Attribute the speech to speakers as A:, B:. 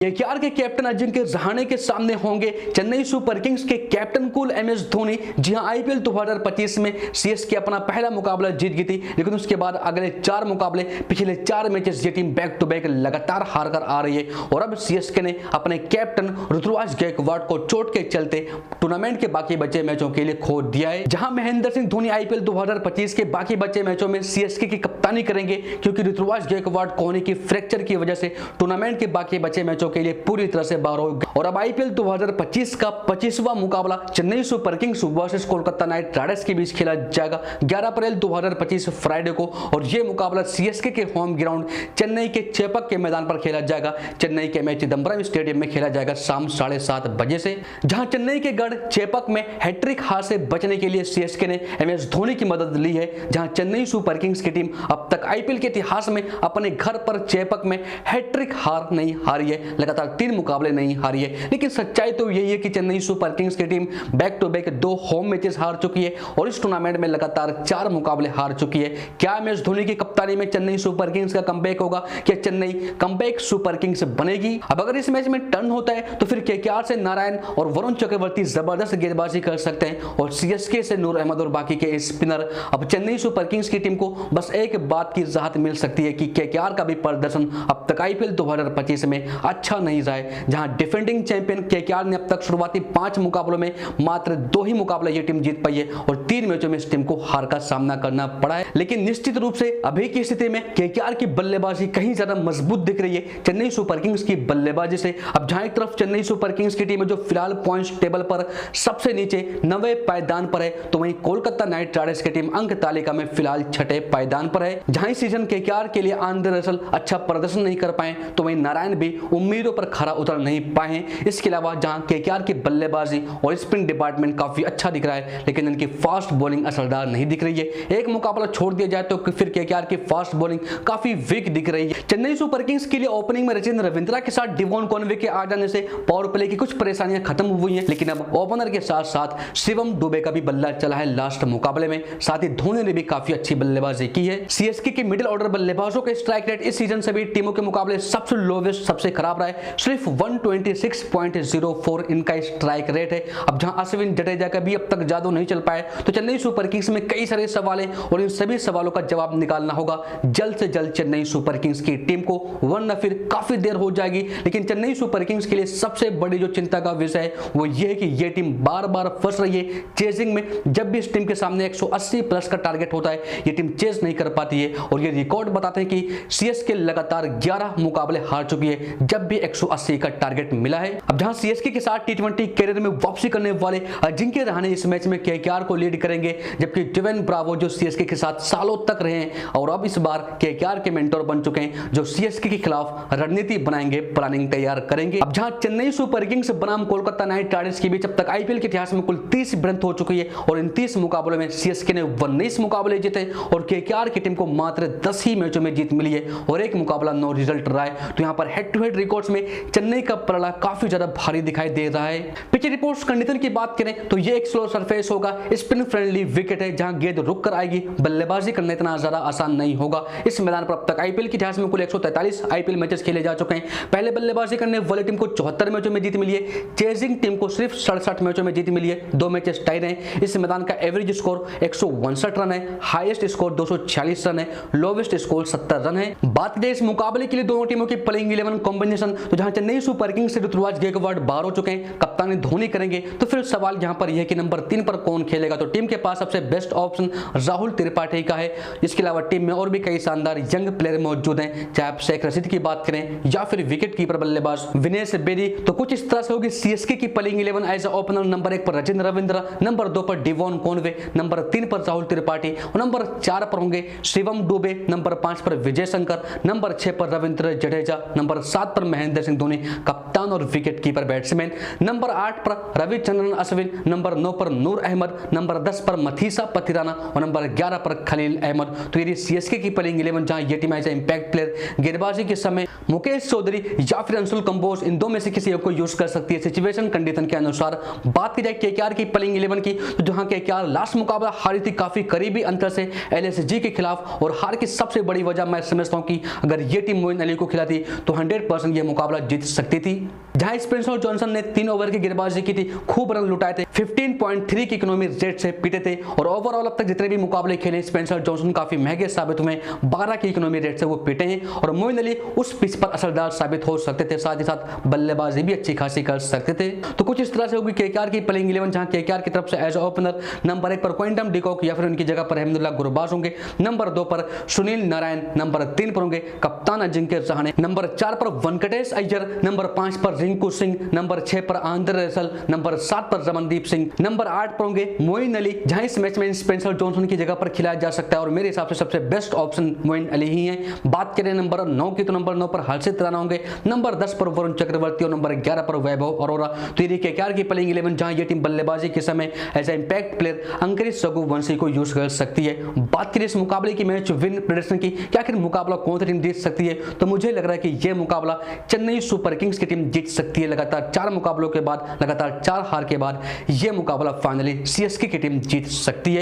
A: KKR के captain Ajinkya Rahane के सामने होंगे चेन्नई सुपर किंग्स के कैप्टन कूल एमएस धोनी। जी हां, आईपीएल 2025 में सीएसके अपना पहला मुकाबला जीत गई थी, लेकिन उसके बाद अगले 4 मुकाबले, पिछले 4 मैचेस ये टीम बैक टू बैक लगातार हार कर आ रही है। और अब सीएसके ने अपने कैप्टन ऋतुराज गायकवाड़ को चोट के चलते टूर्नामेंट के बाकी बचे मैचों के लिए खो दिया है। जहां महेंद्र सिंह धोनी आईपीएल 2025 के बाकी बचे मैचों में सीएसके की कप्तानी करेंगे, क्योंकि ऋतुराज गायकवाड़ कोहनी की फ्रैक्चर की वजह से टूर्नामेंट के बाकी बचे मैचों के लिए पूरी तरह से बाहर हो गए। और अब आईपीएल 2025 का 25वां मुकाबला Chennai super Kings versus Kolkata night Riders के बीच खेला जाएगा 11 अप्रैल 2025 फ्राइडे को। और यह मुकाबला सीएसके के होम ग्राउंड चेन्नई के चेपक के मैदान पर खेला जाएगा। चेन्नई के मैच चिदंबरम स्टेडियम में खेला जाएगा शाम 7:30 बजे से। जहां चेन्नई के गढ़ चेपक में हैट्रिक हार से बचने के लिए सीएसके ने एमएस धोनी की मदद ली है। जहां चेन्नई सुपर किंग्स की टीम अब तक आईपीएल के इतिहास में अपने घर पर चेपक में हैट्रिक हार नहीं हारी है, लगातार 3 मुकाबले नहीं हारी है। लेकिन सच्चाई तो यही है कि चेन्नई सुपर किंग्स की team back to back 2 home matches हार चुकी है और इस टूर्नामेंट में लगातार 4 मुकाबले हार चुकी है। क्या एमएस धोनी की कप्तानी में चेन्नई सुपर किंग्स का कमबैक होगा? क्या चेन्नई कमबैक सुपर किंग्स बनेगी? अब अगर इस मैच में टर्न होता है तो फिर केकेआर से नारायण और वरुण चक्रवर्ती जबरदस्त गेंदबाजी कर सकते हैं और सीएसके से नूर अहमद और बाकी के स्पिनर। अब चेन्नई सुपर किंग्स की टीम को बस एक बात की राहत मिल सकती है कि केकेआर का भी प्रदर्शन अब तक आईपीएल 2025 में अच्छा नहीं रहा है। जहां डिफेंडिंग चैंपियन केकेआर ने अब तक शुरुआती 5 मुकाबलों में मात्र 2 ही मुकाबले ये टीम जीत पाई है और 3 मैचों में इस टीम को हार का सामना करना पड़ा है। लेकिन निश्चित रूप से अभी की स्थिति में केकेआर की बल्लेबाजी कहीं ज्यादा मजबूत दिख रही है चेन्नई सुपर किंग्स की बल्लेबाजी से। अब जहां एक तरफ चेन्नई सुपर किंग्स की टीम है जो फिलहाल पॉइंट्स टेबल पर सबसे नीचे 9वें पायदान पर है, तो वहीं कोलकाता नाइट राइडर्स की टीम अंक तालिका में फिलहाल 6ठे पायदान पर है। जहां इस सीजन केकेआर के लिए आंद्रे रसल अच्छा प्रदर्शन नहीं कर पाए, तो वहीं नारायण भी उम्मीदों पर खरा उतर नहीं पाए हैं। इसके अलावा जहां केकेआर की बल्लेबाजी और स्पिन डिपार्टमेंट काफी अच्छा दिख रहा है, लेकिन इनकी फास्ट बॉलिंग असरदार नहीं दिख रही है। एक मुकाबला छोड़ दिया जाए तो फिर केकेआर की फास्ट बॉलिंग काफी वीक दिख रही है। चेन्नई सुपर किंग्स के लिए ओपनिंग में रचिन रविंद्रा के साथ डिवॉन कॉनवे के आ जाने से पावर प्ले की कुछ परेशानियां खत्म हुई हैं, लेकिन अब ओपनर के साथ साथ शिवम दुबे का भी बल्ला चला है लास्ट मुकाबले में। साथ ही धोनी ने भी काफी अच्छी बल्लेबाजी की है। सीएसके के मिडिल ऑर्डर बल्लेबाजों का स्ट्राइक रेट इस सीजन सभी टीमों के मुकाबले सबसे लोवेस्ट, सबसे खराब रहा है। सिर्फ 126.04 इनका स्ट्राइक रेट है। अब जहां अश्विन जडेजा का भी अब तक जादू नहीं चल पाया, तो चेन्नई सुपर किंग्स में कई सारे सवाल हैं और इन सभी सवालों का जवाब निकालना होगा जल्द से जल्द चेन्नई सुपर किंग्स की टीम को, वरना फिर काफी देर हो जाएगी। लेकिन चेन्नई सुपर किंग्स के लिए सबसे बड़ी जो चिंता का विषय है वो ये है कि ये टीम बार बार फंस रही है चेजिंग में। जब भी इस टीम के सामने 180 प्लस का टारगेट होता है, ये टीम चेज नहीं कर पाती है और ये रिकॉर्ड बताते हैं कि सीएसके लगातार 11 मुकाबले हार चुकी है जब भी 180 का टारगेट मिला है। अब जहां सीएसके के साथ टी20 कैरियर में वापसी करने वाले अजिंक्य रहाणे इस मैच में केकेआर को लीड करेंगे, जबकि ड्वेन ब्रावो जो सीएसके के साथ सालों तक रहे हैं और अब इस बार केकेआर के मेंटर बन चुके हैं, जो सीएसके के खिलाफ रणनीति बनाएंगे, प्लानिंग तैयार करेंगे। अब जहां चेन्नई सुपर किंग्स बनाम कोलकाता नाइट राइडर्स के बीच अब तक आईपीएल के इतिहास में कुल 30 भिड़ंत हो चुकी है और इन 30 मुकाबलों में सीएसके ने 19 मुकाबले जीते और केकेआर की टीम को मात्र 10 ही मैचों में जीत मिली है और एक मुकाबला नो रिजल्ट रहा है। तो यहां पर हेड टू हेड रिकॉर्ड्स में चेन्नई का पलड़ा काफी ज्यादा भारी दिखाई दे रहा है। पिच रिपोर्ट्स कंडीशन की बात करें तो ये एक स्लो सरफेस होगा, स्पिन फ्रेंडली विकेट है जहां गेंद रुक कर आएगी, बल्लेबाजी करना इतना ज्यादा आसान नहीं होगा। इस मैदान पर अब तक आईपीएल के इतिहास में कुल 143 आईपीएल मैचेस खेले जा चुके हैं। पहले बल्लेबाजी करने वाली टीम को 74 मैचों में जीत मिली है, चेजिंग टीम को सिर्फ 67 मैचों में जीत मिली है, 2 मैचेस टाई रहे। इस मैदान का एवरेज स्कोर 159 रन है, हाईएस्ट स्कोर 246 रन है, लोवेस्ट स्कोर 70 रन है। बात करें इस मुकाबले के लिए दोनों टीमों की प्लेइंग 11 कॉम्बिनेशन, तो जहां चेन्नई सुपर किंग्स से ऋतुराज गायकवाड़ बाहर हो चुके हैं, कप्तानी धोनी करेंगे, तो फिर सवाल यहां पर यह है कि नंबर 3 पर कौन खेलेगा। तो टीम के पास सबसे बेस्ट ऑप्शन राहुल त्रिपाठी का है। इसके अलावा टीम में और भी कई शानदार यंग प्लेयर मौजूद हैं, चाहे आप शेख रशीद की बात करें या फिर विकेट कीपर बल्लेबाज विनेश बेरी। तो कुछ इस तरह से होगी सीएसके की playing 11 as a opener. Number 1 पर रचिन रविंद्र, नंबर 2 पर डिवॉन कॉनवे, नंबर 3 पर राहुल त्रिपाठी और नंबर 4 पर होंगे शिवम दुबे, नंबर 5 पर विजय शंकर, नंबर 6 पर रविंद्र जडेजा, नंबर 7 पर महेंद्र सिंह धोनी कप्तान और विकेट कीपर बैट्समैन, नंबर 8 पर रविचंद्रन अश्विन, नंबर 9 पर नूर अहमद, नंबर 10 पर मथीसा पथिराना और नंबर 11 पर खलील अहमद। तो ये सीएसके की प्लेइंग 11 जहां ये टीम एज इंपैक्ट प्लेयर गेंदबाजी के समय मुकेश चौधरी या फिर अंशुल कंबोज, इन दो में से किसी एक को यूज कर सकती है सिचुएशन कंडीशन के अनुसार। बात की जाए केकेआर की प्लेइंग 11 की, तो जहां केकेआर लास्ट मुकाबला हारी थी काफी करीबी अंतर से एलएसजी के खिलाफ, और हार की सबसे बड़ी वजह मैं समझता हूं कि अगर ये टीम मोइन अली को खिलाती तो 100% ये मुकाबला जीत सकती थी। जहां स्पेंसर जॉनसन ने 3 ओवर की गेंदबाजी की थी, खूब रन लुटाए थे, 15.3 की इकोनॉमी रेट से पीटे थे और ओवरऑल अब तक जितने भी मुकाबले खेले स्पेंसर जॉनसन काफी महंगे साबित हुए, 12 की इकोनॉमी रेट से वो पीटे हैं और मोइन अली उस पिच पर असरदार साबित हो सकते थे, साथ ही साथ बल्लेबाजी भी अच्छी खासी कर सकते थे। तो कुछ इस तरह से होगी केकेआर की प्लेइंग 11, जहां केकेआर की तरफ से एज ओपनर नंबर 1 पर क्विंटन डिकॉक या फिर उनकी जगह पर अहमदुल्लाह गुरबाज होंगे, नंबर 2 पर सुनील नारायण, नंबर 3 पर होंगे कप्तान अजिंक्य रहाणे, नंबर 4 पर वेंकटेश अय्यर, नंबर 5 पर रिंकू सिंह, नंबर 6 पर आंद्रे रसल, नंबर 7 पर रमनदीप सिंह, नंबर 8 पर होंगे मोइन अली, जहां इस मैच में स्पेंसर जॉनसन की जगह पर खिलाया जा सकता है और मेरे हिसाब से सबसे बेस्ट ऑप्शन मोइन अली ही है। बात करें नंबर 9 की, तो नंबर 9 पर हर्षित राणा होंगे, नंबर 10 पर वरुण चक्रवर्ती और नंबर 11 पर वैभव अरोरा। तो ये केकेआर की प्लेइंग 11, जहां ये टीम बल्लेबाजी के समय एज ए इंपैक्ट प्लेयर अंकुरित रघुवंशी को यूज कर सकती है। बात करें इस मुकाबले की मैच विन प्रेडिक्शन की, क्या आखिर मुकाबला कौन सी टीम जीत सकती है, तो मुझे लग रहा है कि यह मुकाबला चेन्नई सुपर किंग्स की टीम जीत सकती है। लगातार 4 मुकाबलों के बाद, लगातार 4 हार के बाद यह मुकाबला फाइनली सीएसके की टीम जीत सकती है।